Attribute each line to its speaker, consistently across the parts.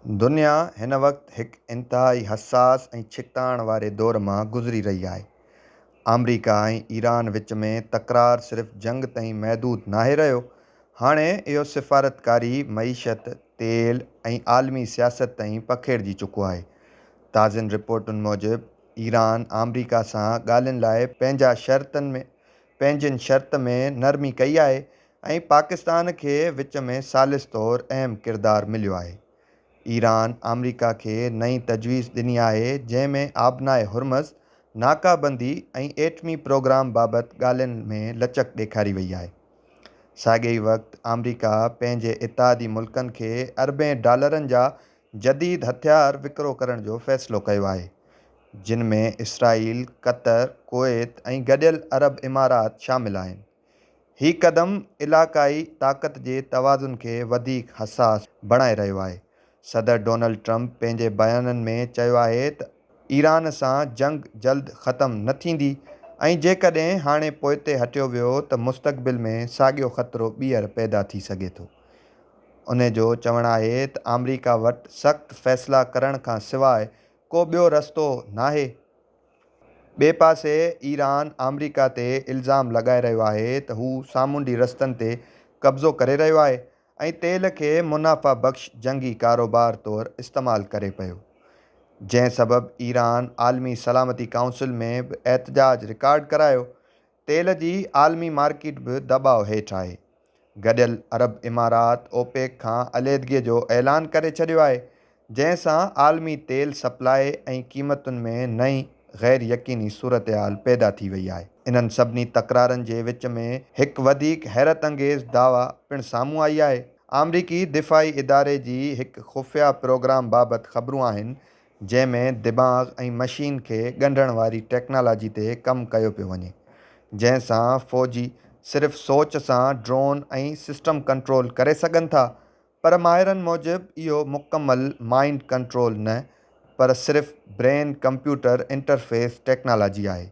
Speaker 1: दुनिया हिन वक़्तु हिकु इंतिहाई हसास ऐं छिकताइण वारे दौर मां गुज़री रही आहे। अमरीका ऐं ईरान विच में तकरार सिर्फ़ जंग ताईं महदूद नाहे रहियो, हाणे इहो सिफ़ारतकारी, मईशत, तेल ऐं आलमी सियासत ताईं पखेड़िजी चुको आहे। ताज़नि रिपोर्टुनि मूजिबि ईरान अमरीका सां ॻाल्हियुनि लाइ पंहिंजनि शर्त में नरमी कई आहे ऐं पाकिस्तान खे विच में सालिस तौरु अहम किरदारु मिलियो आहे। ईरान अमरीका खे नई तजवीज़ ॾिनी आहे जंहिं में आबनाए हुर्मज़, नाकाबंदी ऐं एटमी प्रोग्राम बाबति ॻाल्हियुनि में लचक ॾेखारी वई आहे। साॻिए ई वक़्तु अमरीका पंहिंजे इत्तेहादी मुल्कनि खे अरबें डॉलरनि जा जदीद हथियार विकिरो करण जो फ़ैसिलो कयो आहे, जिन में इसराईल, क़तर, कुवैत ऐं गॾियल अरब इमारात शामिल आहिनि। हीउ क़दम इलाक़ाई ताक़त जे तवाज़ुन खे वधीक हसास बणाए रहियो आहे। सदर डोनाल्ड ट्रंप पंहिंजे बयाननि में चयो आहे त ईरान सां जंग जल्द ख़तमु न थींदी ऐं जेकॾहिं हाणे पोइते हटियो वियो त मुस्तक़बिल में साॻियो ख़तरो ॿीहर पैदा थी सघे थो। उन जो चवणु आहे त अमरीका वटि सख़्तु फ़ैसिला करण खां सवाइ को ॿियो रस्तो नाहे। ॿिए पासे ईरान अमरीका ते इल्ज़ाम लॻाए रहियो आहे त हू सामूंडी रस्तनि ते कब्ज़ो करे रहियो आहे ऐं तेल खे मुनाफ़ा बख़्श जंगी कारोबार तौरु इस्तेमालु करे पियो, जंहिं सबबि ईरान आलमी सलामती काउंसिल में बि एहतजाज रिकॉर्ड करायो। तेल जी आलमी मार्केट बि दॿाउ हेठि आहे। गॾियल अरब इमारात ओपेक खां अलहदगीअ जो ऐलान करे छॾियो आहे, जंहिं सां आलमी तेल सप्लाई ऐं क़ीमतुनि में नई ग़ैर यकीनी सूरतहाल पैदा थी वई आहे। इन्हनि सभिनी तकरारनि जे विच में हिकु वधीक हैरत अंगेज़ दावा पिणु साम्हूं आई आहे। अमरीकी दिफ़ाई इदारे जी हिकु ख़ुफ़िया प्रोग्राम बाबति ख़बरूं आहिनि, जंहिं में दिमाग़ ऐं मशीन खे ॻंढण वारी टेक्नोलॉजी ते कमु कयो पियो वञे, जंहिं सां फ़ौजी सिर्फ़ सोच सां ड्रोन ऐं सिस्टम कंट्रोल करे सघनि था, पर माहिरनि मूजिबि इहो मुकमल माइंड कंट्रोल न, पर सिर्फ़ ब्रेन कंप्यूटर इंटरफेस टेक्नोलॉजी आहे।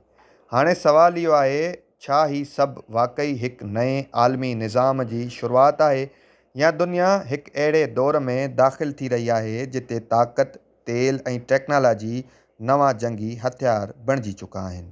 Speaker 1: हाणे सुवालु इहो आहे, छा ही सभु वाक़ई हिकु नए आलमी निज़ाम जी शुरूआति आहे, या दुनिया हिकु अहिड़े दौर में दाख़िल थी रही आहे जिते ताक़त, तेल ऐं टेक्नोलॉजी नवां जंगी हथियार बणिजी चुका आहिनि।